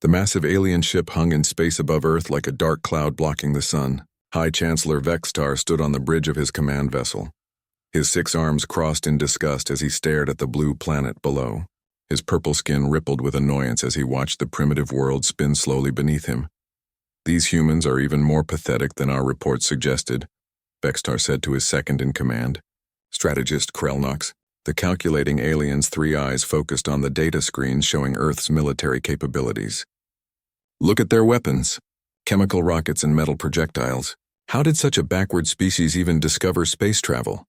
The massive alien ship hung in space above Earth like a dark cloud blocking the sun. High Chancellor Vextar stood on the bridge of his command vessel. His 6 arms crossed in disgust as he stared at the blue planet below. His purple skin rippled with annoyance as he watched the primitive world spin slowly beneath him. "These humans are even more pathetic than our reports suggested," Vextar said to his second-in-command, strategist Krelnox. The calculating alien's 3 eyes focused on the data screen showing Earth's military capabilities. "Look at their weapons. Chemical rockets and metal projectiles. How did such a backward species even discover space travel?"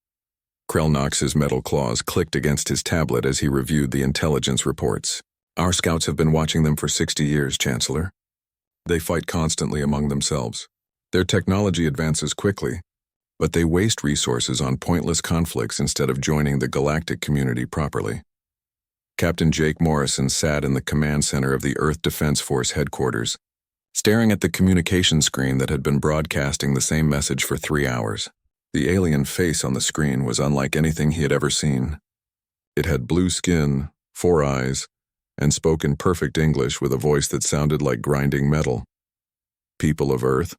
Krelnox's metal claws clicked against his tablet as he reviewed the intelligence reports. "Our scouts have been watching them for 60 years, Chancellor. They fight constantly among themselves. Their technology advances quickly, but they waste resources on pointless conflicts instead of joining the galactic community properly." Captain Jake Morrison sat in the command center of the Earth Defense Force headquarters, staring at the communication screen that had been broadcasting the same message for 3 hours. The alien face on the screen was unlike anything he had ever seen. It had blue skin, 4 eyes, and spoke in perfect English with a voice that sounded like grinding metal. "People of Earth,"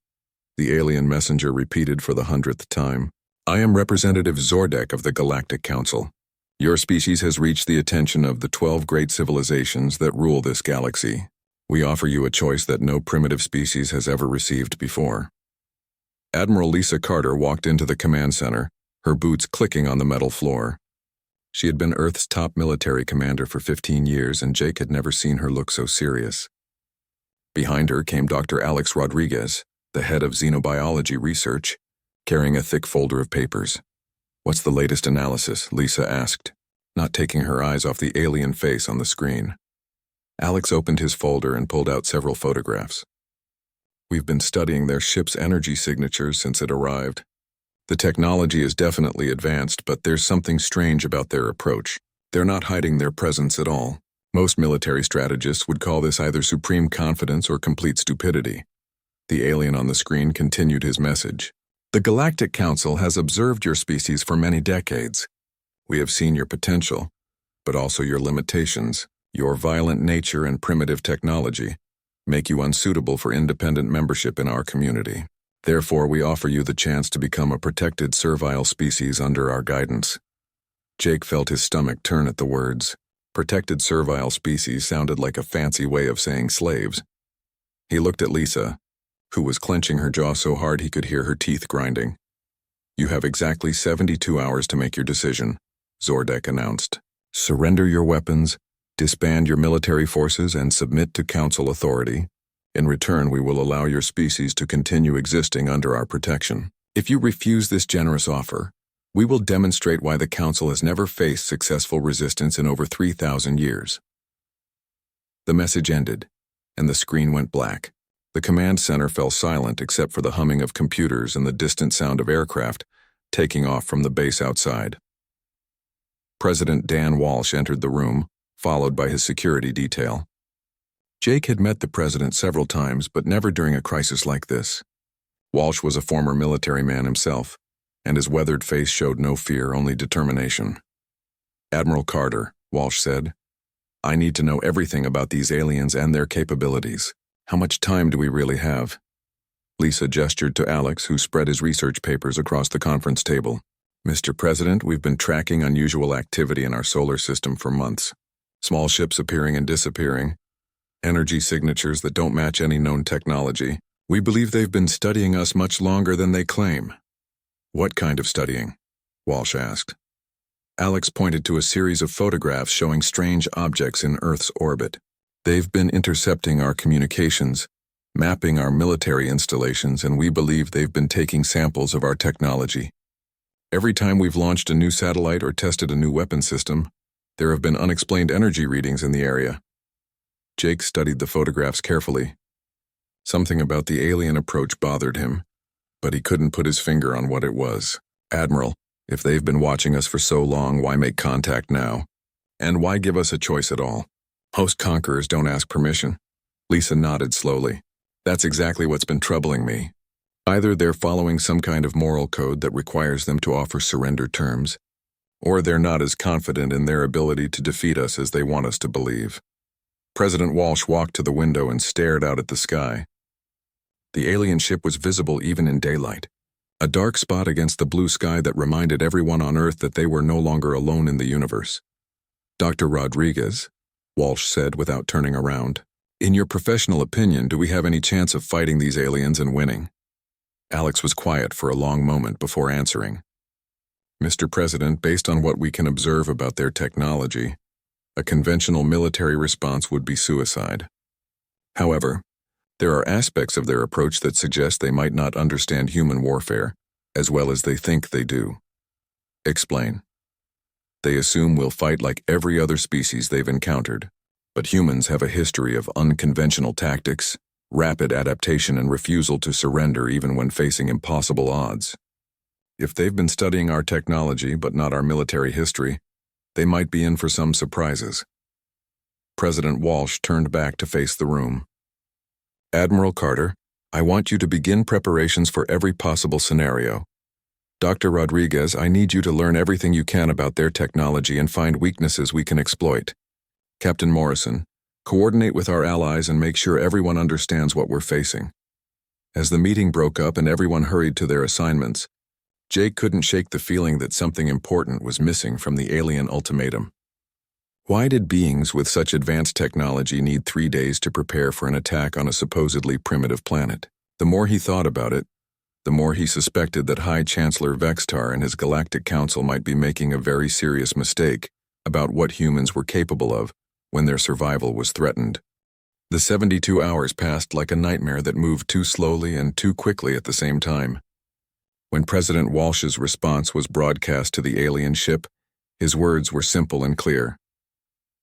the alien messenger repeated for the 100th time, "I am Representative Zordek of the Galactic Council. Your species has reached the attention of the 12 great civilizations that rule this galaxy. We offer you a choice that no primitive species has ever received before." Admiral Lisa Carter walked into the command center, her boots clicking on the metal floor. She had been Earth's top military commander for 15 years, and Jake had never seen her look so serious. Behind her came Dr. Alex Rodriguez, the head of xenobiology research, carrying a thick folder of papers. "What's the latest analysis?" Lisa asked, not taking her eyes off the alien face on the screen. Alex opened his folder and pulled out several photographs. "We've been studying their ship's energy signatures since it arrived. The technology is definitely advanced, but there's something strange about their approach. They're not hiding their presence at all. Most military strategists would call this either supreme confidence or complete stupidity." The alien on the screen continued his message. "The Galactic Council has observed your species for many decades. We have seen your potential, but also your limitations. Your violent nature and primitive technology make you unsuitable for independent membership in our community. Therefore, we offer you the chance to become a protected servile species under our guidance." Jake felt his stomach turn at the words. Protected servile species sounded like a fancy way of saying slaves. He looked at Lisa, who was clenching her jaw so hard he could hear her teeth grinding. "You have exactly 72 hours to make your decision," Zordek announced. "Surrender your weapons, disband your military forces, and submit to Council authority. In return, we will allow your species to continue existing under our protection. If you refuse this generous offer, we will demonstrate why the Council has never faced successful resistance in over 3,000 years." The message ended, and the screen went black. The command center fell silent except for the humming of computers and the distant sound of aircraft taking off from the base outside. President Dan Walsh entered the room, followed by his security detail. Jake had met the president several times, but never during a crisis like this. Walsh was a former military man himself, and his weathered face showed no fear, only determination. "Admiral Carter," Walsh said, "I need to know everything about these aliens and their capabilities. How much time do we really have?" Lisa gestured to Alex, who spread his research papers across the conference table. "Mr. President, we've been tracking unusual activity in our solar system for months. Small ships appearing and disappearing, energy signatures that don't match any known technology. We believe they've been studying us much longer than they claim." "What kind of studying?" Walsh asked. Alex pointed to a series of photographs showing strange objects in Earth's orbit. "They've been intercepting our communications, mapping our military installations, and we believe they've been taking samples of our technology. Every time we've launched a new satellite or tested a new weapon system, there have been unexplained energy readings in the area." Jake studied the photographs carefully. Something about the alien approach bothered him, but he couldn't put his finger on what it was. "Admiral, if they've been watching us for so long, why make contact now? And why give us a choice at all? Most conquerors don't ask permission." Lisa nodded slowly. "That's exactly what's been troubling me. Either they're following some kind of moral code that requires them to offer surrender terms, or they're not as confident in their ability to defeat us as they want us to believe." President Walsh walked to the window and stared out at the sky. The alien ship was visible even in daylight, a dark spot against the blue sky that reminded everyone on Earth that they were no longer alone in the universe. "Dr. Rodriguez," Walsh said without turning around, "in your professional opinion, do we have any chance of fighting these aliens and winning?" Alex was quiet for a long moment before answering. "Mr. President, based on what we can observe about their technology, a conventional military response would be suicide. However, there are aspects of their approach that suggest they might not understand human warfare as well as they think they do." "Explain." "They assume we'll fight like every other species they've encountered, but humans have a history of unconventional tactics, rapid adaptation, and refusal to surrender even when facing impossible odds. If they've been studying our technology but not our military history, they might be in for some surprises." President Walsh turned back to face the room. "Admiral Carter, I want you to begin preparations for every possible scenario. Dr. Rodriguez, I need you to learn everything you can about their technology and find weaknesses we can exploit. Captain Morrison, coordinate with our allies and make sure everyone understands what we're facing." As the meeting broke up and everyone hurried to their assignments, Jake couldn't shake the feeling that something important was missing from the alien ultimatum. Why did beings with such advanced technology need 3 days to prepare for an attack on a supposedly primitive planet? The more he thought about it, the more he suspected that High Chancellor Vextar and his Galactic Council might be making a very serious mistake about what humans were capable of when their survival was threatened. The 72 hours passed like a nightmare that moved too slowly and too quickly at the same time. When President Walsh's response was broadcast to the alien ship, his words were simple and clear.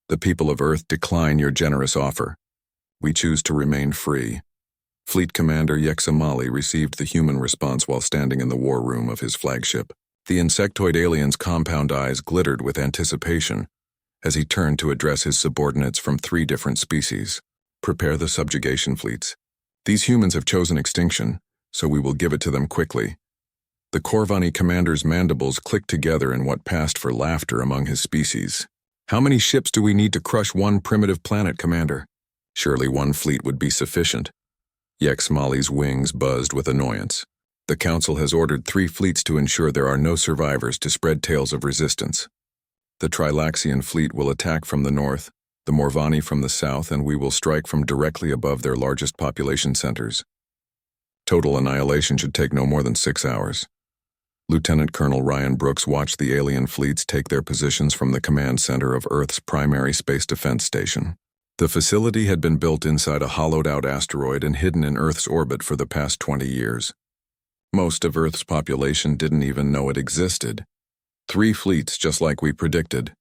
"The people of Earth decline your generous offer. We choose to remain free." Fleet Commander Yexamali received the human response while standing in the war room of his flagship. The insectoid alien's compound eyes glittered with anticipation as he turned to address his subordinates from 3 different species. "Prepare the subjugation fleets. These humans have chosen extinction, so we will give it to them quickly." The Corvani commander's mandibles clicked together in what passed for laughter among his species. "How many ships do we need to crush one primitive planet, Commander? Surely 1 fleet would be sufficient." Yexmali's wings buzzed with annoyance. "The Council has ordered 3 fleets to ensure there are no survivors to spread tales of resistance. The Trilaxian fleet will attack from the north, the Morvani from the south, and we will strike from directly above their largest population centers. Total annihilation should take no more than 6 hours." Lieutenant Colonel Ryan Brooks watched the alien fleets take their positions from the command center of Earth's primary space defense station. The facility had been built inside a hollowed-out asteroid and hidden in Earth's orbit for the past 20 years. Most of Earth's population didn't even know it existed. 3 fleets, just like we predicted.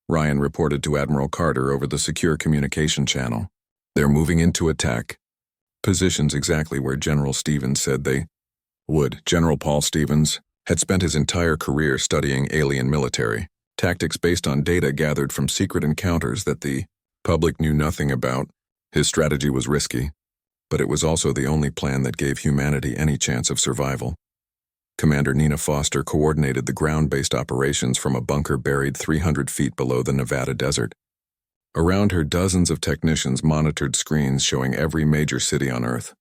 Ryan reported to Admiral Carter over the secure communication channel. "They're moving into attack. Positions exactly where General Stevens said they would." General Paul Stevens had spent his entire career studying alien military tactics based on data gathered from secret encounters that the public knew nothing about. His strategy was risky, but it was also the only plan that gave humanity any chance of survival. Commander Nina Foster coordinated the ground-based operations from a bunker buried 300 feet below the Nevada desert. Around her, dozens of technicians monitored screens showing every major city on Earth.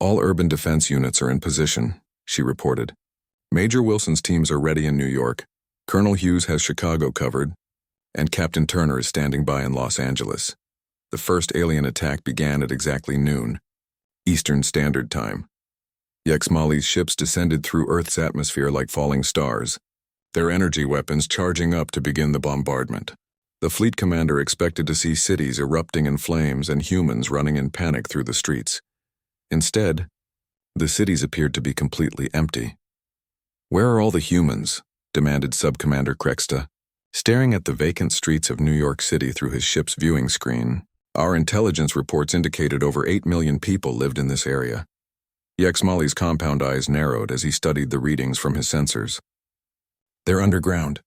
"All urban defense units are in position," she reported. "Major Wilson's teams are ready in New York. Colonel Hughes has Chicago covered, and Captain Turner is standing by in Los Angeles." The first alien attack began at exactly noon, Eastern Standard Time. Yexmali's ships descended through Earth's atmosphere like falling stars, their energy weapons charging up to begin the bombardment. The fleet commander expected to see cities erupting in flames and humans running in panic through the streets. Instead, the cities appeared to be completely empty. "Where are all the humans?" demanded Subcommander Krexta, staring at the vacant streets of New York City through his ship's viewing screen. "Our intelligence reports indicated over 8 million people lived in this area." Yexmali's compound eyes narrowed as he studied the readings from his sensors. "They're underground.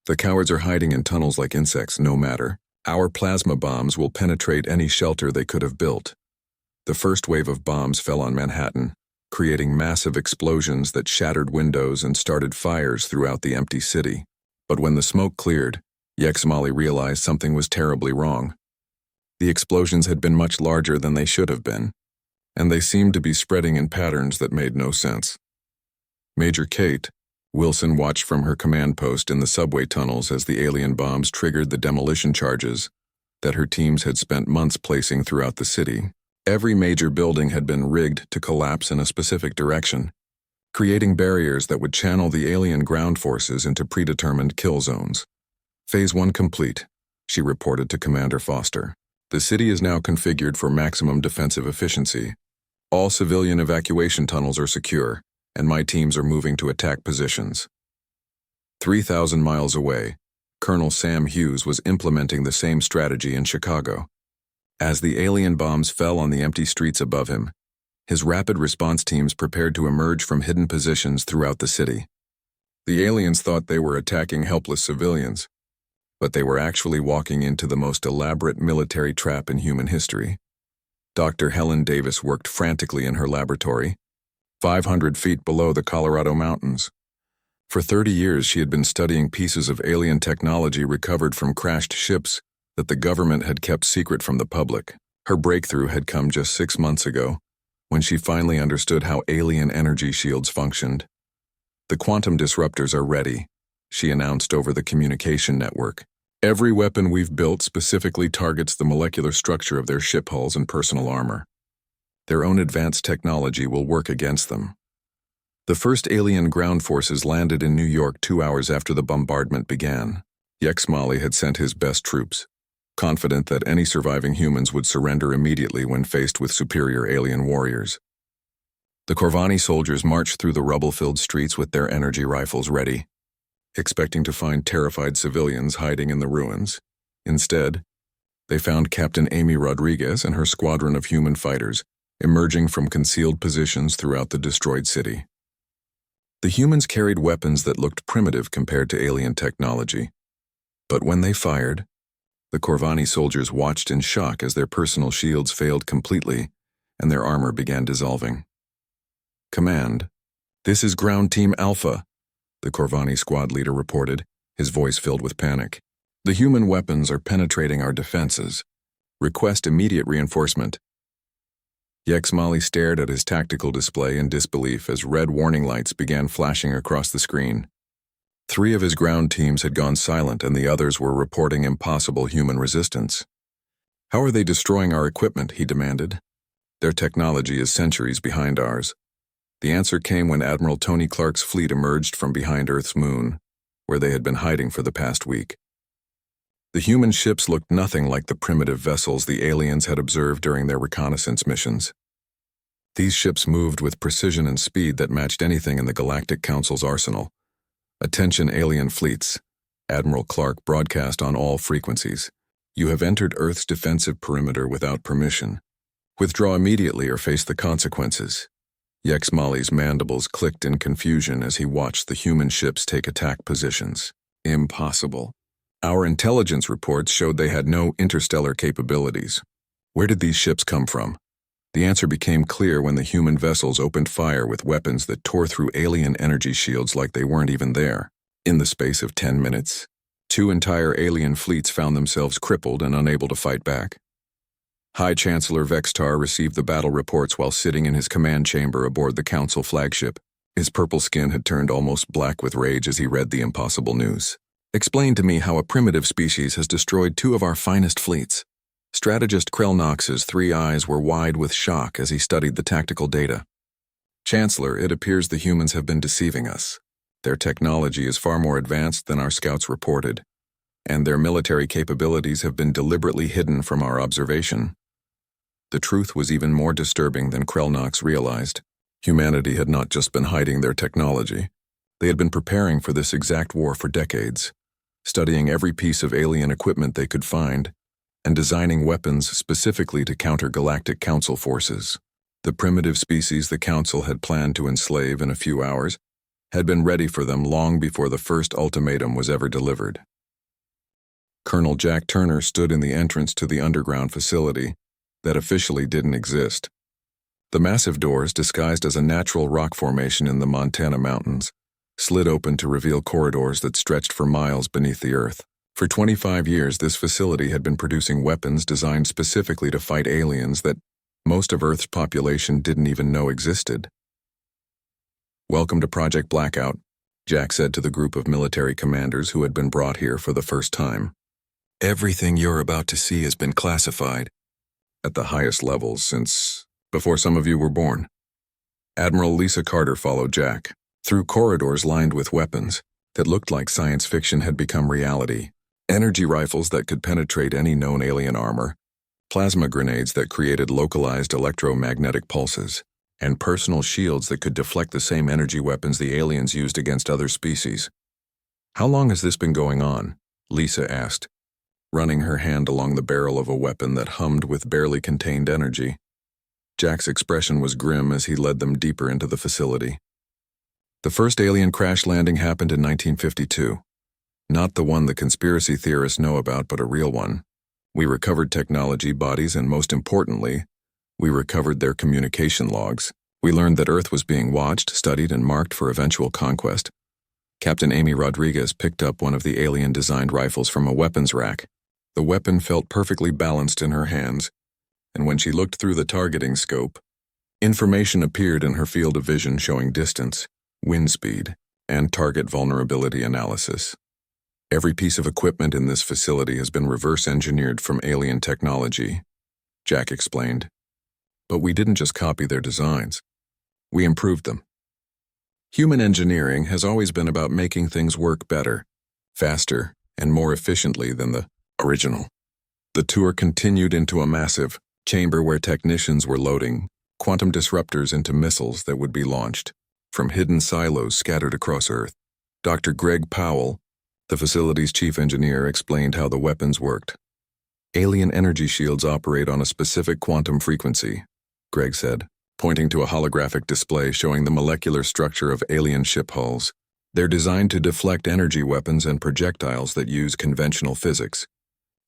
The cowards are hiding in tunnels like insects, no matter. Our plasma bombs will penetrate any shelter they could have built." The first wave of bombs fell on Manhattan, creating massive explosions that shattered windows and started fires throughout the empty city. But when the smoke cleared, Yexmali realized something was terribly wrong. The explosions had been much larger than they should have been, and they seemed to be spreading in patterns that made no sense. Major Kate Wilson watched from her command post in the subway tunnels as the alien bombs triggered the demolition charges that her teams had spent months placing throughout the city. Every major building had been rigged to collapse in a specific direction, creating barriers that would channel the alien ground forces into predetermined kill zones. Phase 1 complete, she reported to Commander Foster. The city is now configured for maximum defensive efficiency. All civilian evacuation tunnels are secure, and my teams are moving to attack positions. 3,000 miles away, Colonel Sam Hughes was implementing the same strategy in Chicago. As the alien bombs fell on the empty streets above him, his rapid response teams prepared to emerge from hidden positions throughout the city. The aliens thought they were attacking helpless civilians, but they were actually walking into the most elaborate military trap in human history. Dr. Helen Davis worked frantically in her laboratory, 500 feet below the Colorado mountains. For 30 years, she had been studying pieces of alien technology recovered from crashed ships that the government had kept secret from the public. Her breakthrough had come just 6 months ago, when she finally understood how alien energy shields functioned. The quantum disruptors are ready, she announced over the communication network. Every weapon we've built specifically targets the molecular structure of their ship hulls and personal armor. Their own advanced technology will work against them. The first alien ground forces landed in New York 2 hours after the bombardment began. Yexmali had sent his best troops, confident that any surviving humans would surrender immediately when faced with superior alien warriors. The Corvani soldiers marched through the rubble-filled streets with their energy rifles ready, expecting to find terrified civilians hiding in the ruins. Instead, they found Captain Amy Rodriguez and her squadron of human fighters emerging from concealed positions throughout the destroyed city. The humans carried weapons that looked primitive compared to alien technology, but when they fired, the Corvani soldiers watched in shock as their personal shields failed completely and their armor began dissolving. "Command, this is Ground Team Alpha," the Corvani squad leader reported, his voice filled with panic. "The human weapons are penetrating our defenses. Request immediate reinforcement." Yexmali stared at his tactical display in disbelief as red warning lights began flashing across the screen. 3 of his ground teams had gone silent and the others were reporting impossible human resistance. "How are they destroying our equipment?" he demanded. "Their technology is centuries behind ours." The answer came when Admiral Tony Clark's fleet emerged from behind Earth's moon, where they had been hiding for the past week. The human ships looked nothing like the primitive vessels the aliens had observed during their reconnaissance missions. These ships moved with precision and speed that matched anything in the Galactic Council's arsenal. "Attention alien fleets," Admiral Clark broadcast on all frequencies. "You have entered Earth's defensive perimeter without permission. Withdraw immediately or face the consequences." Yexmali's mandibles clicked in confusion as he watched the human ships take attack positions. Impossible. Our intelligence reports showed they had no interstellar capabilities. Where did these ships come from? The answer became clear when the human vessels opened fire with weapons that tore through alien energy shields like they weren't even there. In the space of 10 minutes, 2 entire alien fleets found themselves crippled and unable to fight back. High Chancellor Vextar received the battle reports while sitting in his command chamber aboard the Council flagship. His purple skin had turned almost black with rage as he read the impossible news. "Explain to me how a primitive species has destroyed 2 of our finest fleets." Strategist Krell-Knox's 3 eyes were wide with shock as he studied the tactical data. "Chancellor, it appears the humans have been deceiving us. Their technology is far more advanced than our scouts reported, and their military capabilities have been deliberately hidden from our observation." The truth was even more disturbing than Krell-Knox realized. Humanity had not just been hiding their technology. They had been preparing for this exact war for decades, studying every piece of alien equipment they could find, and designing weapons specifically to counter Galactic Council forces. The primitive species the Council had planned to enslave in a few hours had been ready for them long before the first ultimatum was ever delivered. Colonel Jack Turner stood in the entrance to the underground facility that officially didn't exist. The massive doors, disguised as a natural rock formation in the Montana mountains, slid open to reveal corridors that stretched for miles beneath the earth. For 25 years, this facility had been producing weapons designed specifically to fight aliens that most of Earth's population didn't even know existed. "Welcome to Project Blackout," Jack said to the group of military commanders who had been brought here for the first time. "Everything you're about to see has been classified at the highest levels since before some of you were born." Admiral Lisa Carter followed Jack through corridors lined with weapons that looked like science fiction had become reality. Energy rifles that could penetrate any known alien armor, plasma grenades that created localized electromagnetic pulses, and personal shields that could deflect the same energy weapons the aliens used against other species. "How long has this been going on?" Lisa asked, running her hand along the barrel of a weapon that hummed with barely contained energy. Jack's expression was grim as he led them deeper into the facility. "The first alien crash landing happened in 1952. Not the one the conspiracy theorists know about, but a real one. We recovered technology bodies, and most importantly, we recovered their communication logs. We learned that Earth was being watched, studied, and marked for eventual conquest." Captain Amy Rodriguez picked up one of the alien-designed rifles from a weapons rack. The weapon felt perfectly balanced in her hands, and when she looked through the targeting scope, information appeared in her field of vision showing distance, wind speed, and target vulnerability analysis. "Every piece of equipment in this facility has been reverse-engineered from alien technology," Jack explained. "But we didn't just copy their designs. We improved them. Human engineering has always been about making things work better, faster, and more efficiently than the original." The tour continued into a massive chamber where technicians were loading quantum disruptors into missiles that would be launched from hidden silos scattered across Earth. Dr. Greg Powell, the facility's chief engineer, explained how the weapons worked. "Alien energy shields operate on a specific quantum frequency," Greg said, pointing to a holographic display showing the molecular structure of alien ship hulls. "They're designed to deflect energy weapons and projectiles that use conventional physics.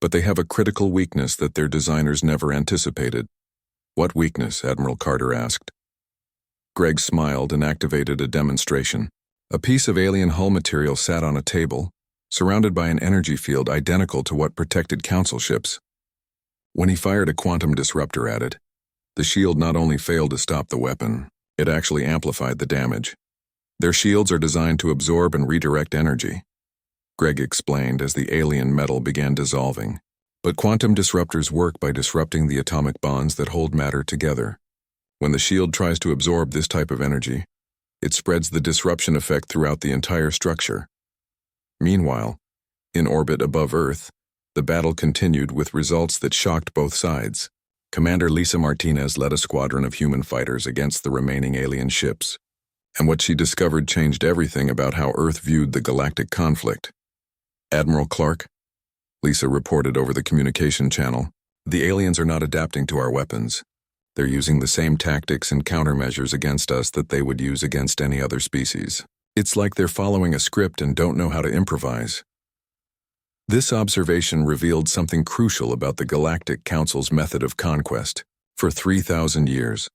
But they have a critical weakness that their designers never anticipated." "What weakness?" Admiral Carter asked. Greg smiled and activated a demonstration. A piece of alien hull material sat on a table, surrounded by an energy field identical to what protected Council ships. When he fired a quantum disruptor at it, the shield not only failed to stop the weapon, it actually amplified the damage. "Their shields are designed to absorb and redirect energy," Greg explained as the alien metal began dissolving. "But quantum disruptors work by disrupting the atomic bonds that hold matter together. When the shield tries to absorb this type of energy, it spreads the disruption effect throughout the entire structure." Meanwhile, in orbit above Earth, the battle continued with results that shocked both sides. Commander Lisa Martinez led a squadron of human fighters against the remaining alien ships, and what she discovered changed everything about how Earth viewed the galactic conflict. "Admiral Clark," Lisa reported over the communication channel, "the aliens are not adapting to our weapons. They're using the same tactics and countermeasures against us that they would use against any other species. It's like they're following a script and don't know how to improvise." This observation revealed something crucial about the Galactic Council's method of conquest. For 3,000 years,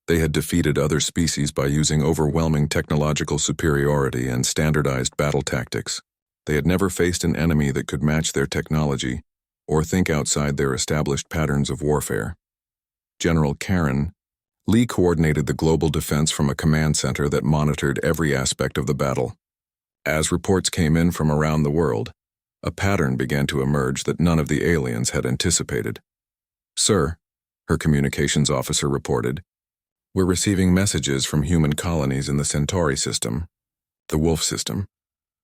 they had defeated other species by using overwhelming technological superiority and standardized battle tactics. They had never faced an enemy that could match their technology or think outside their established patterns of warfare. General Karen Lee coordinated the global defense from a command center that monitored every aspect of the battle. As reports came in from around the world, a pattern began to emerge that none of the aliens had anticipated. "Sir," her communications officer reported, "we're receiving messages from human colonies in the Centauri system, the Wolf system,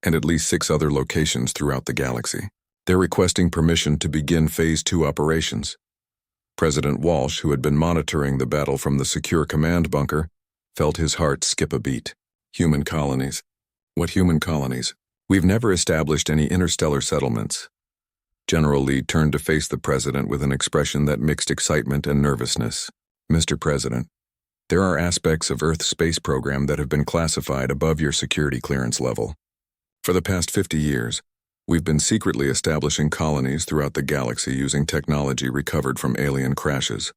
and at least 6 other locations throughout the galaxy. They're requesting permission to begin Phase 2 operations." President Walsh, who had been monitoring the battle from the secure command bunker, felt his heart skip a beat. "Human colonies? What human colonies? We've never established any interstellar settlements." General Lee turned to face the president with an expression that mixed excitement and nervousness. "Mr. President, there are aspects of Earth's space program that have been classified above your security clearance level. For the past 50 years, we've been secretly establishing colonies throughout the galaxy using technology recovered from alien crashes."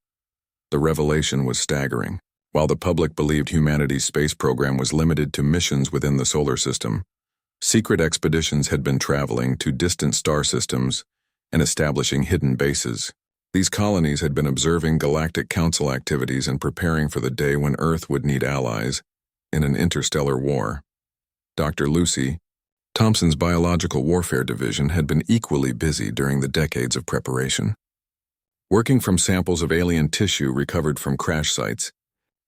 The revelation was staggering. While the public believed humanity's space program was limited to missions within the solar system, Secret expeditions had been traveling to distant star systems and establishing hidden bases. These colonies had been observing Galactic Council activities and preparing for the day when Earth would need allies in an interstellar war. Dr. Lucy, Thompson's Biological Warfare Division, had been equally busy during the decades of preparation. Working from samples of alien tissue recovered from crash sites,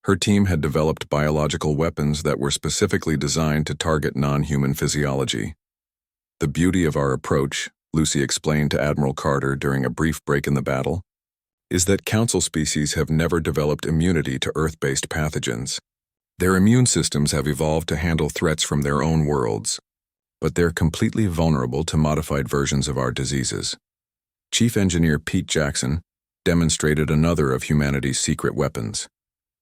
her team had developed biological weapons that were specifically designed to target non-human physiology. "The beauty of our approach," Lucy explained to Admiral Carter during a brief break in the battle, "is that Council species have never developed immunity to Earth-based pathogens. Their immune systems have evolved to handle threats from their own worlds, but they're completely vulnerable to modified versions of our diseases." Chief Engineer Pete Jackson demonstrated another of humanity's secret weapons: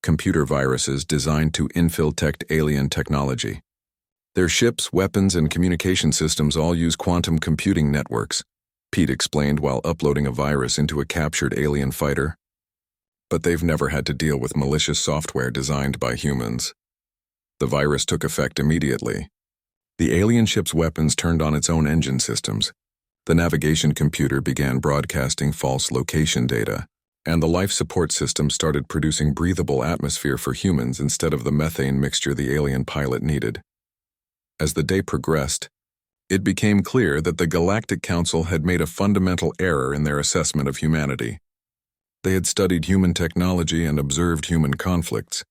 computer viruses designed to infiltrate alien technology. Their ships, weapons, and communication systems all use quantum computing networks, Pete explained while uploading a virus into a captured alien fighter. But they've never had to deal with malicious software designed by humans. The virus took effect immediately. The alien ship's weapons turned on its own engine systems. The navigation computer began broadcasting false location data, and the life support system started producing breathable atmosphere for humans instead of the methane mixture the alien pilot needed. As the day progressed, it became clear that the Galactic Council had made a fundamental error in their assessment of humanity. They had studied human technology and observed human conflicts,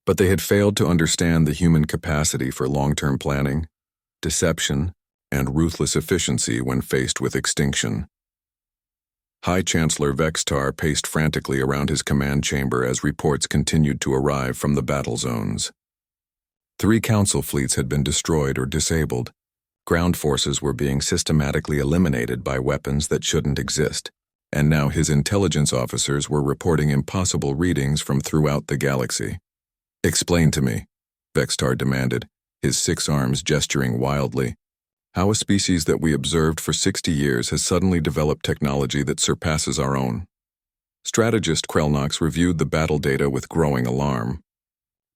but they had failed to understand the human capacity for long-term planning, deception, and ruthless efficiency when faced with extinction. High Chancellor Vextar paced frantically around his command chamber as reports continued to arrive from the battle zones. 3 Council fleets had been destroyed or disabled. Ground forces were being systematically eliminated by weapons that shouldn't exist, and now his intelligence officers were reporting impossible readings from throughout the galaxy. "Explain to me," Vextar demanded, his 6 arms gesturing wildly, "how a species that we observed for 60 years has suddenly developed technology that surpasses our own." Strategist Krelnox reviewed the battle data with growing alarm.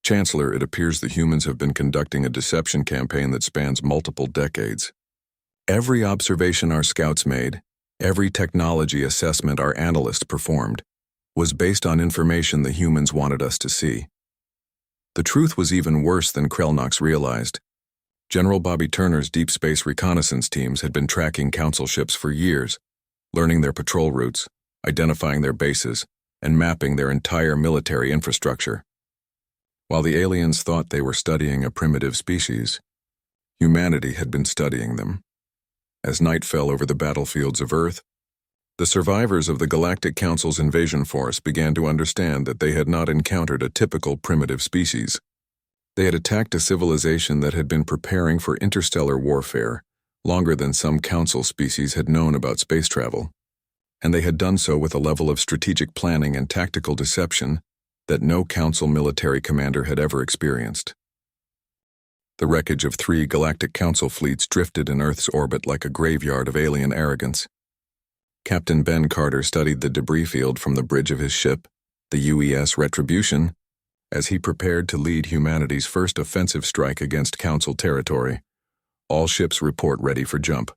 "Chancellor, it appears the humans have been conducting a deception campaign that spans multiple decades. Every observation our scouts made, every technology assessment our analysts performed, was based on information the humans wanted us to see." The truth was even worse than Krelnox realized. General Bobby Turner's deep space reconnaissance teams had been tracking Council ships for years, learning their patrol routes, identifying their bases, and mapping their entire military infrastructure. While the aliens thought they were studying a primitive species, humanity had been studying them. As night fell over the battlefields of Earth, the survivors of the Galactic Council's invasion force began to understand that they had not encountered a typical primitive species. They had attacked a civilization that had been preparing for interstellar warfare longer than some Council species had known about space travel, and they had done so with a level of strategic planning and tactical deception that no Council military commander had ever experienced. The wreckage of 3 Galactic Council fleets drifted in Earth's orbit like a graveyard of alien arrogance. Captain Ben Carter studied the debris field from the bridge of his ship, the UES Retribution, as he prepared to lead humanity's first offensive strike against Council territory. "All ships report ready for jump,"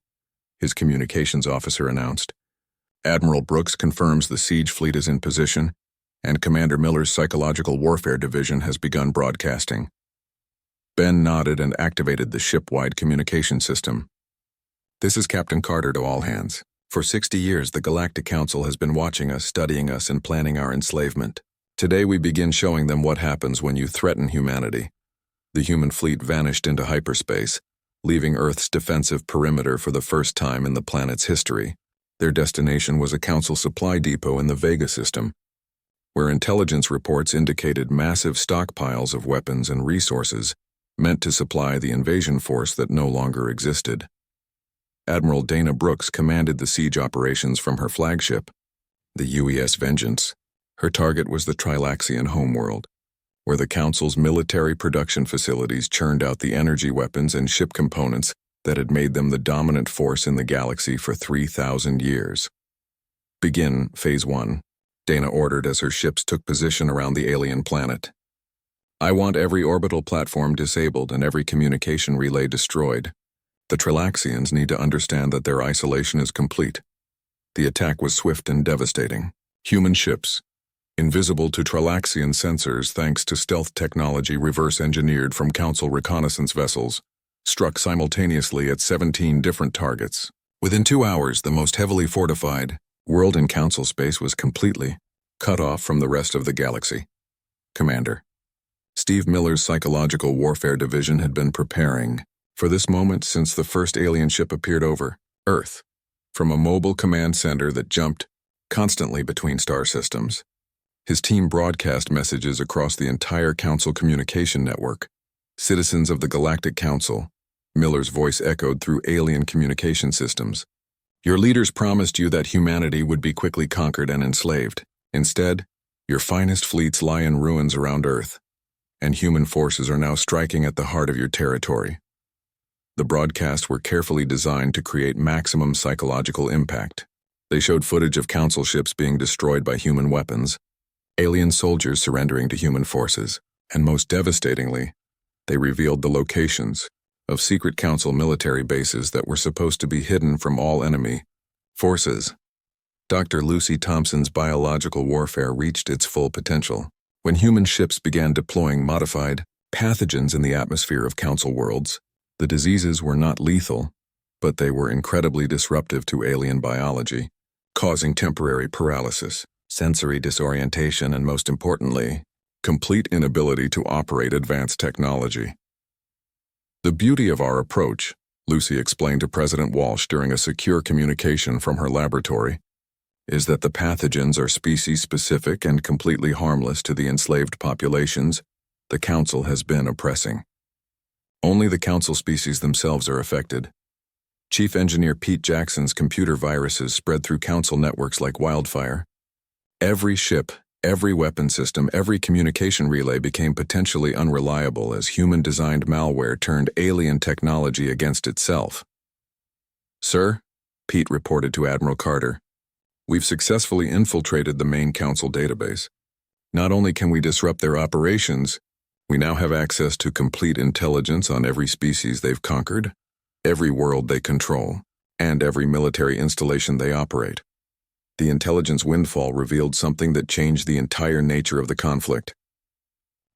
his communications officer announced. "Admiral Brooks confirms the siege fleet is in position, and Commander Miller's Psychological Warfare Division has begun broadcasting." Ben nodded and activated the ship-wide communication system. "This is Captain Carter to all hands. For 60 years, the Galactic Council has been watching us, studying us, and planning our enslavement. Today we begin showing them what happens when you threaten humanity." The human fleet vanished into hyperspace, leaving Earth's defensive perimeter for the first time in the planet's history. Their destination was a Council supply depot in the Vega system, where intelligence reports indicated massive stockpiles of weapons and resources meant to supply the invasion force that no longer existed. Admiral Dana Brooks commanded the siege operations from her flagship, the UES Vengeance. Her target was the Trilaxian homeworld, where the Council's military production facilities churned out the energy weapons and ship components that had made them the dominant force in the galaxy for 3,000 years. "Begin Phase 1, Dana ordered as her ships took position around the alien planet. "I want every orbital platform disabled and every communication relay destroyed. The Trilaxians need to understand that their isolation is complete. The attack was swift and devastating. Human ships, invisible to Trilaxian sensors thanks to stealth technology reverse-engineered from Council reconnaissance vessels, struck simultaneously at 17 different targets. Within 2 hours, the most heavily fortified world in Council space was completely cut off from the rest of the galaxy. Commander Steve Miller's Psychological Warfare Division had been preparing for this moment since the first alien ship appeared over Earth, from a mobile command center that jumped constantly between star systems. His team broadcast messages across the entire Council communication network. Citizens of the Galactic Council, Miller's voice echoed through alien communication systems. Your leaders promised you that humanity would be quickly conquered and enslaved. Instead, your finest fleets lie in ruins around Earth, and human forces are now striking at the heart of your territory. The broadcasts were carefully designed to create maximum psychological impact. They showed footage of Council ships being destroyed by human weapons, alien soldiers surrendering to human forces, and most devastatingly, they revealed the locations of secret Council military bases that were supposed to be hidden from all enemy forces. Dr. Lucy Thompson's biological warfare reached its full potential when human ships began deploying modified pathogens in the atmosphere of Council worlds. The diseases were not lethal, but they were incredibly disruptive to alien biology, causing temporary paralysis, sensory disorientation, and most importantly, complete inability to operate advanced technology. The beauty of our approach, Lucy explained to President Walsh during a secure communication from her laboratory, is that the pathogens are species-specific and completely harmless to the enslaved populations the Council has been oppressing. Only the Council species themselves are affected. Chief Engineer Pete Jackson's computer viruses spread through Council networks like wildfire. Every ship, every weapon system, every communication relay became potentially unreliable as human-designed malware turned alien technology against itself. Sir, Pete reported to Admiral Carter, we've successfully infiltrated the main Council database. Not only can we disrupt their operations, we now have access to complete intelligence on every species they've conquered, every world they control, and every military installation they operate. The intelligence windfall revealed something that changed the entire nature of the conflict.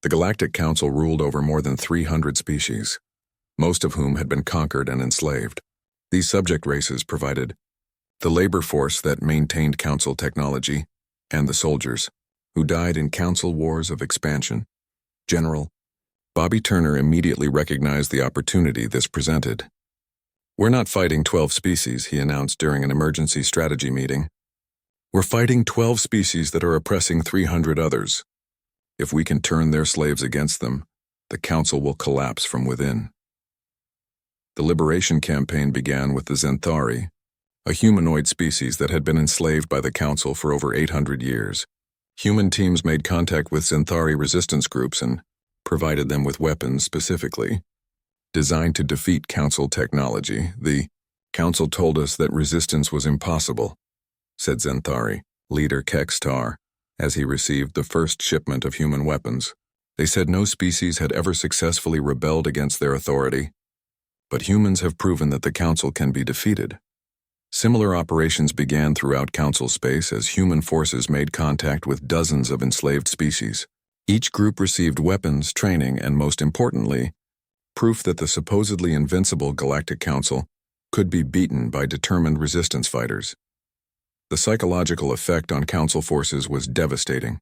The Galactic Council ruled over more than 300 species, most of whom had been conquered and enslaved. These subject races provided the labor force that maintained Council technology and the soldiers who died in Council wars of expansion. General Bobby Turner immediately recognized the opportunity this presented. We're not fighting 12 species, he announced during an emergency strategy meeting. We're fighting 12 species that are oppressing 300 others. If we can turn their slaves against them, the Council will collapse from within. The liberation campaign began with the Xanthari, a humanoid species that had been enslaved by the Council for over 800 years. Human teams made contact with Xanthari resistance groups and provided them with weapons specifically designed to defeat Council technology. The Council told us that resistance was impossible, said Xanthari leader Kextar, as he received the first shipment of human weapons. They said no species had ever successfully rebelled against their authority, but humans have proven that the Council can be defeated. Similar operations began throughout Council space as human forces made contact with dozens of enslaved species. Each group received weapons, training, and most importantly, proof that the supposedly invincible Galactic Council could be beaten by determined resistance fighters. The psychological effect on Council forces was devastating.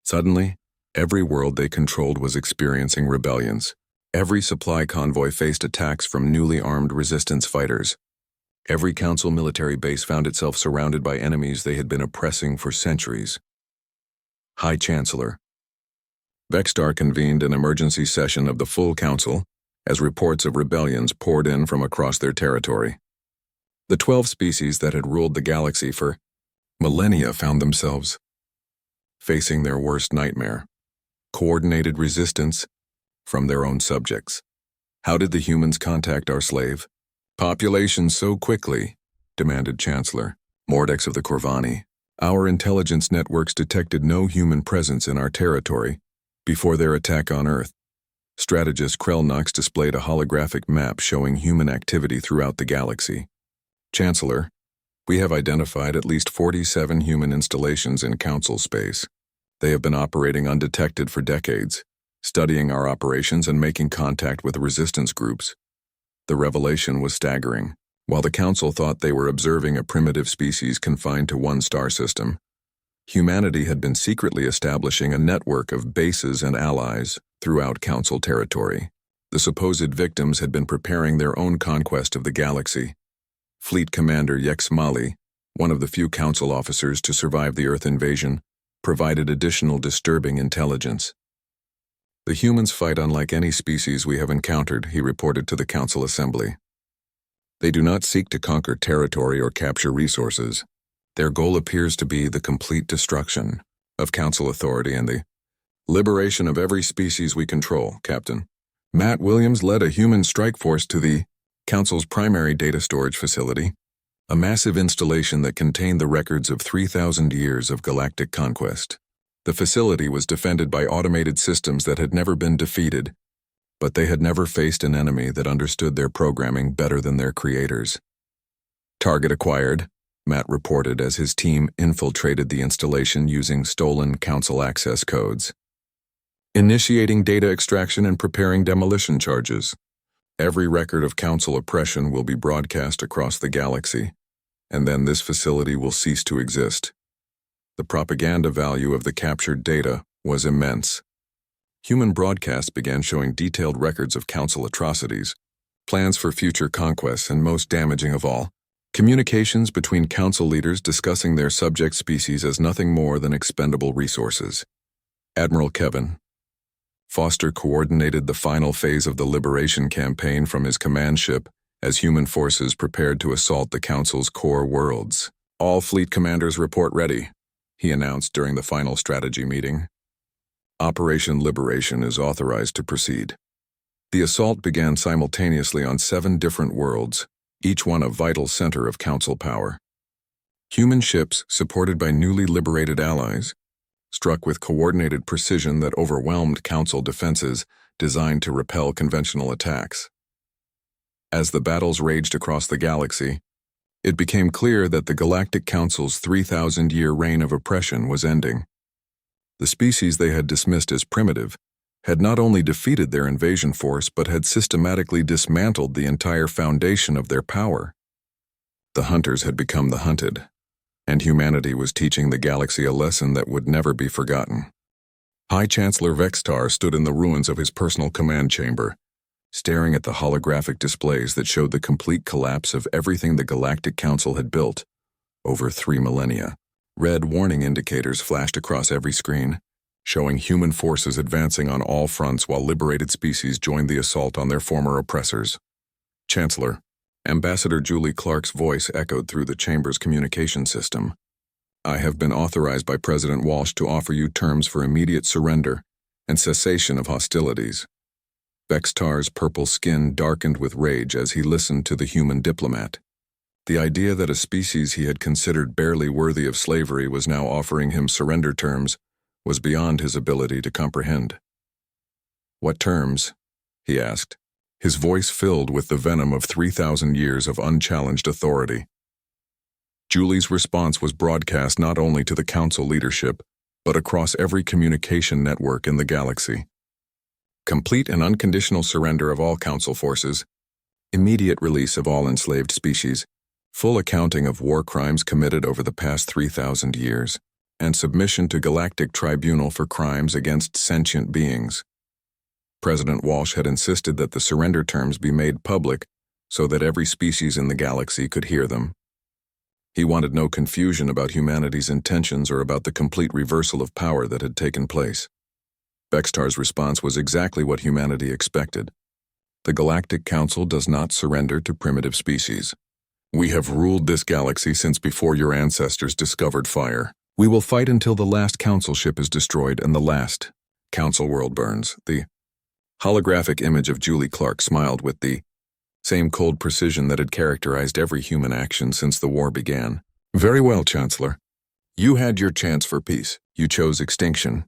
Suddenly, every world they controlled was experiencing rebellions. Every supply convoy faced attacks from newly armed resistance fighters. Every Council military base found itself surrounded by enemies they had been oppressing for centuries. High Chancellor Vextar convened an emergency session of the full Council as reports of rebellions poured in from across their territory. The 12 species that had ruled the galaxy for millennia found themselves facing their worst nightmare: coordinated resistance from their own subjects. How did the humans contact our slave population so quickly? Demanded Chancellor Mordex of the Corvani. Our intelligence networks detected no human presence in our territory before their attack on Earth. Strategist Krellnox displayed a holographic map showing human activity throughout the galaxy. Chancellor, we have identified at least 47 human installations in Council space. They have been operating undetected for decades, studying our operations and making contact with resistance groups. The revelation was staggering. While the Council thought they were observing a primitive species confined to one star system, humanity had been secretly establishing a network of bases and allies throughout Council territory. The supposed victims had been preparing their own conquest of the galaxy. Fleet Commander Yex Mali, one of the few Council officers to survive the Earth invasion, provided additional disturbing intelligence. The humans fight unlike any species we have encountered, he reported to the Council Assembly. They do not seek to conquer territory or capture resources. Their goal appears to be the complete destruction of Council authority and the liberation of every species we control, Captain. Matt Williams led a human strike force to the Council's primary data storage facility, a massive installation that contained the records of 3,000 years of galactic conquest. The facility was defended by automated systems that had never been defeated, but they had never faced an enemy that understood their programming better than their creators. Target acquired, Matt reported as his team infiltrated the installation using stolen Council access codes. Initiating data extraction and preparing demolition charges. Every record of Council oppression will be broadcast across the galaxy, and then this facility will cease to exist. The propaganda value of the captured data was immense. Human broadcasts began showing detailed records of Council atrocities, plans for future conquests, and most damaging of all, communications between Council leaders discussing their subject species as nothing more than expendable resources. Admiral Kevin Foster coordinated the final phase of the liberation campaign from his command ship as human forces prepared to assault the Council's core worlds. All fleet commanders report ready, he announced during the final strategy meeting. Operation Liberation is authorized to proceed. The assault began simultaneously on 7 different worlds, each one a vital center of Council power. Human ships, supported by newly liberated allies, struck with coordinated precision that overwhelmed Council defenses designed to repel conventional attacks. As the battles raged across the galaxy, it became clear that the Galactic Council's 3,000-year reign of oppression was ending. The species they had dismissed as primitive had not only defeated their invasion force but had systematically dismantled the entire foundation of their power. The hunters had become the hunted, and humanity was teaching the galaxy a lesson that would never be forgotten. High Chancellor Vextar stood in the ruins of his personal command chamber, staring at the holographic displays that showed the complete collapse of everything the Galactic Council had built over 3 millennia. Red warning indicators flashed across every screen, showing human forces advancing on all fronts while liberated species joined the assault on their former oppressors. Chancellor, Ambassador Julie Clark's voice echoed through the chamber's communication system. I have been authorized by President Walsh to offer you terms for immediate surrender and cessation of hostilities. Vextar's purple skin darkened with rage as he listened to the human diplomat. The idea that a species he had considered barely worthy of slavery was now offering him surrender terms was beyond his ability to comprehend. What terms? He asked, his voice filled with the venom of 3,000 years of unchallenged authority. Julie's response was broadcast not only to the Council leadership, but across every communication network in the galaxy. Complete and unconditional surrender of all Council forces, immediate release of all enslaved species, full accounting of war crimes committed over the past 3,000 years, and submission to Galactic Tribunal for crimes against sentient beings. President Walsh had insisted that the surrender terms be made public so that every species in the galaxy could hear them. He wanted no confusion about humanity's intentions or about the complete reversal of power that had taken place. Vextar's response was exactly what humanity expected. The Galactic Council does not surrender to primitive species. We have ruled this galaxy since before your ancestors discovered fire. We will fight until the last Council ship is destroyed and the last Council world burns. The holographic image of Julie Clark smiled with the same cold precision that had characterized every human action since the war began. Very well, Chancellor. You had your chance for peace. You chose extinction.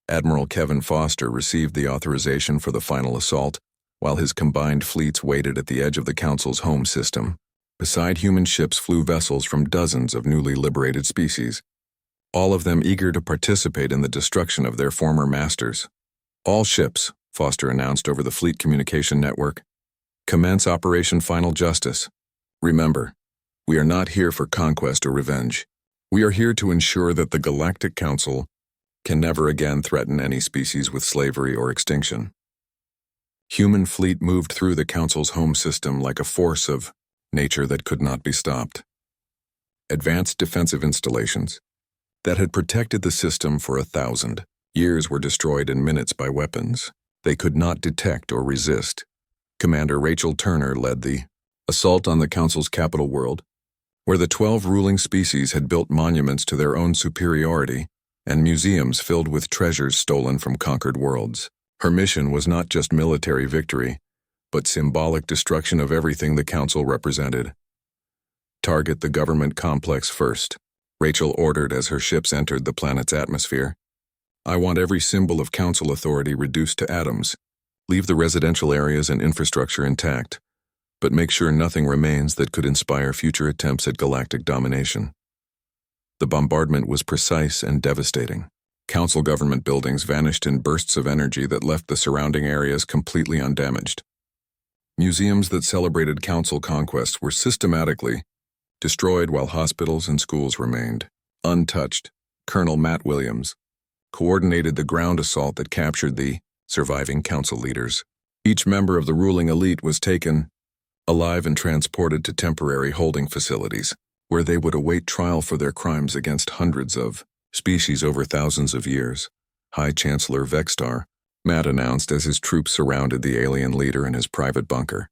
Admiral Kevin Foster received the authorization for the final assault, while his combined fleets waited at the edge of the Council's home system. Beside human ships flew vessels from dozens of newly liberated species, all of them eager to participate in the destruction of their former masters. All ships, Foster announced over the Fleet Communication Network, commence Operation Final Justice. Remember, we are not here for conquest or revenge. We are here to ensure that the Galactic Council can never again threaten any species with slavery or extinction. Human fleet moved through the Council's home system like a force of nature that could not be stopped. Advanced defensive installations that had protected the system for 1,000 years were destroyed in minutes by weapons they could not detect or resist. Commander Rachel Turner led the assault on the Council's capital world, where the 12 ruling species had built monuments to their own superiority and museums filled with treasures stolen from conquered worlds. Her mission was not just military victory, but symbolic destruction of everything the Council represented. Target the government complex first, Rachel ordered as her ships entered the planet's atmosphere. I want every symbol of Council authority reduced to atoms. Leave the residential areas and infrastructure intact, but make sure nothing remains that could inspire future attempts at galactic domination. The bombardment was precise and devastating. Council government buildings vanished in bursts of energy that left the surrounding areas completely undamaged. Museums that celebrated Council conquests were systematically destroyed while hospitals and schools remained untouched. Colonel Matt Williams coordinated the ground assault that captured the surviving Council leaders. Each member of the ruling elite was taken alive and transported to temporary holding facilities, where they would await trial for their crimes against hundreds of species over thousands of years. High Chancellor Vextar, Matt announced as his troops surrounded the alien leader in his private bunker.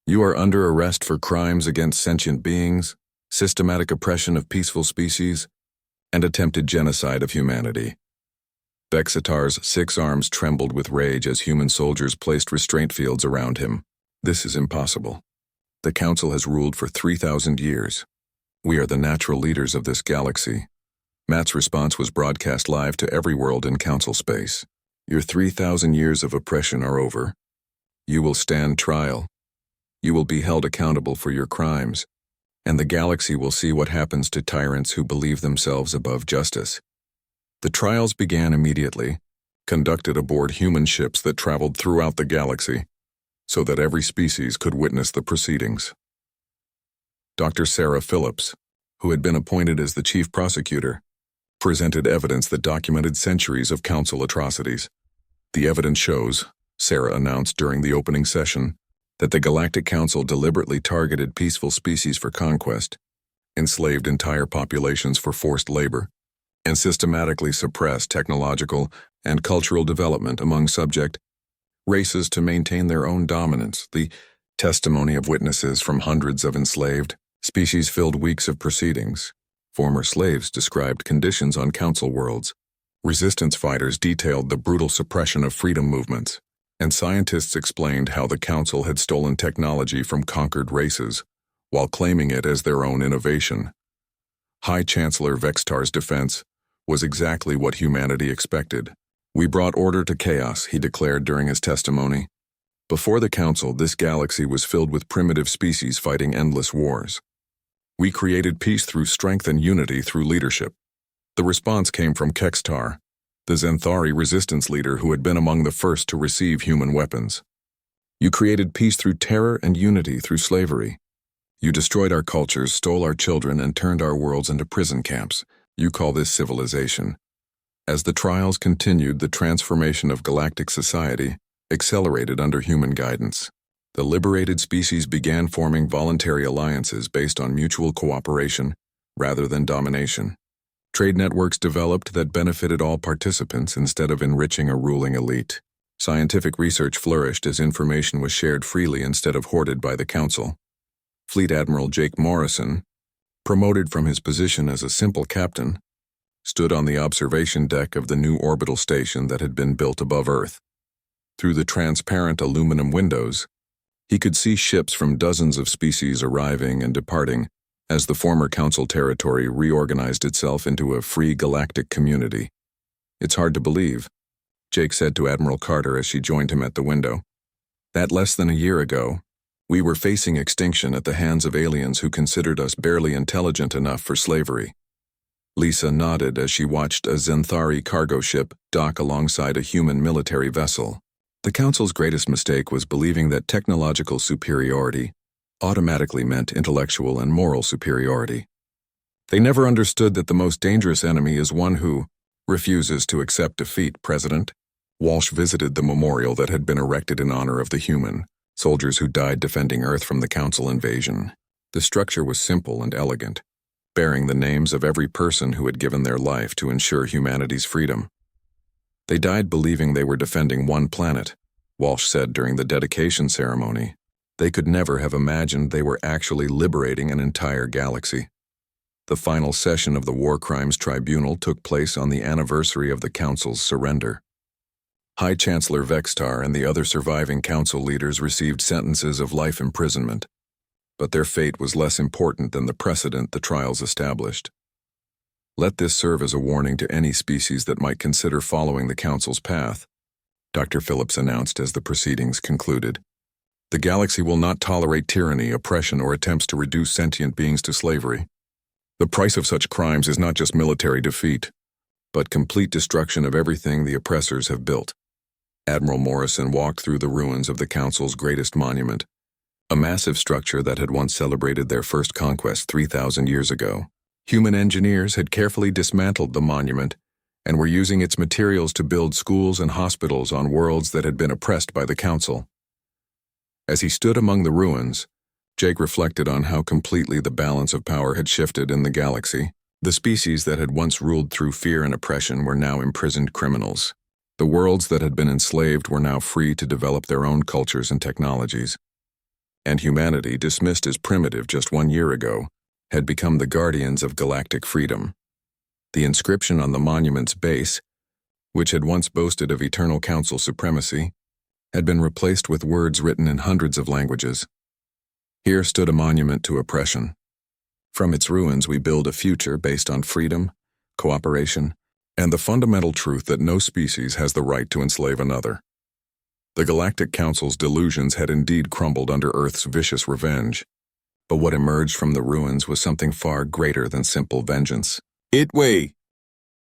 You are under arrest for crimes against sentient beings, systematic oppression of peaceful species, and attempted genocide of humanity. Vexatar's 6 arms trembled with rage as human soldiers placed restraint fields around him. This is impossible. The Council has ruled for 3,000 years. We are the natural leaders of this galaxy. Matt's response was broadcast live to every world in Council space. Your 3,000 years of oppression are over. You will stand trial. You will be held accountable for your crimes, and the galaxy will see what happens to tyrants who believe themselves above justice. The trials began immediately, conducted aboard human ships that traveled throughout the galaxy, so that every species could witness the proceedings. Dr. Sarah Phillips, who had been appointed as the chief prosecutor, presented evidence that documented centuries of Council atrocities. The evidence shows, Sarah announced during the opening session, that the Galactic Council deliberately targeted peaceful species for conquest, enslaved entire populations for forced labor, and systematically suppressed technological and cultural development among subject races to maintain their own dominance. The testimony of witnesses from hundreds of enslaved species filled weeks of proceedings. Former slaves described conditions on Council worlds. Resistance fighters detailed the brutal suppression of freedom movements, and scientists explained how the Council had stolen technology from conquered races while claiming it as their own innovation. High Chancellor Vextar's defense was exactly what humanity expected. We brought order to chaos, he declared during his testimony. Before the Council, this galaxy was filled with primitive species fighting endless wars. We created peace through strength and unity through leadership. The response came from Kextar, the Zenthari resistance leader who had been among the first to receive human weapons. You created peace through terror and unity through slavery. You destroyed our cultures, stole our children, and turned our worlds into prison camps. You call this civilization. As the trials continued, the transformation of galactic society accelerated under human guidance. The liberated species began forming voluntary alliances based on mutual cooperation rather than domination. Trade networks developed that benefited all participants instead of enriching a ruling elite. Scientific research flourished as information was shared freely instead of hoarded by the Council. Fleet Admiral Jake Morrison, promoted from his position as a simple captain, stood on the observation deck of the new orbital station that had been built above Earth. Through the transparent aluminum windows, he could see ships from dozens of species arriving and departing as the former Council territory reorganized itself into a free galactic community. It's hard to believe, Jake said to Admiral Carter as she joined him at the window. That less than a year ago, we were facing extinction at the hands of aliens who considered us barely intelligent enough for slavery. Lisa nodded as she watched a Zenthari cargo ship dock alongside a human military vessel. The Council's greatest mistake was believing that technological superiority automatically meant intellectual and moral superiority. They never understood that the most dangerous enemy is one who refuses to accept defeat. President Walsh visited the memorial that had been erected in honor of the human soldiers who died defending Earth from the Council invasion. The structure was simple and elegant, bearing the names of every person who had given their life to ensure humanity's freedom. They died believing they were defending one planet, Walsh said during the dedication ceremony. They could never have imagined they were actually liberating an entire galaxy. The final session of the War Crimes Tribunal took place on the anniversary of the Council's surrender. High Chancellor Vextar and the other surviving Council leaders received sentences of life imprisonment, but their fate was less important than the precedent the trials established. Let this serve as a warning to any species that might consider following the Council's path, Dr. Phillips announced as the proceedings concluded. The galaxy will not tolerate tyranny, oppression, or attempts to reduce sentient beings to slavery. The price of such crimes is not just military defeat, but complete destruction of everything the oppressors have built. Admiral Morrison walked through the ruins of the Council's greatest monument, a massive structure that had once celebrated their first conquest 3,000 years ago. Human engineers had carefully dismantled the monument and were using its materials to build schools and hospitals on worlds that had been oppressed by the Council. As he stood among the ruins, Jake reflected on how completely the balance of power had shifted in the galaxy. The species that had once ruled through fear and oppression were now imprisoned criminals. The worlds that had been enslaved were now free to develop their own cultures and technologies. And humanity, dismissed as primitive just 1 year ago, had become the guardians of galactic freedom. The inscription on the monument's base, which had once boasted of eternal Council supremacy, had been replaced with words written in hundreds of languages. Here stood a monument to oppression. From its ruins we build a future based on freedom, cooperation, and the fundamental truth that no species has the right to enslave another. The Galactic Council's delusions had indeed crumbled under Earth's vicious revenge, but what emerged from the ruins was something far greater than simple vengeance. HFY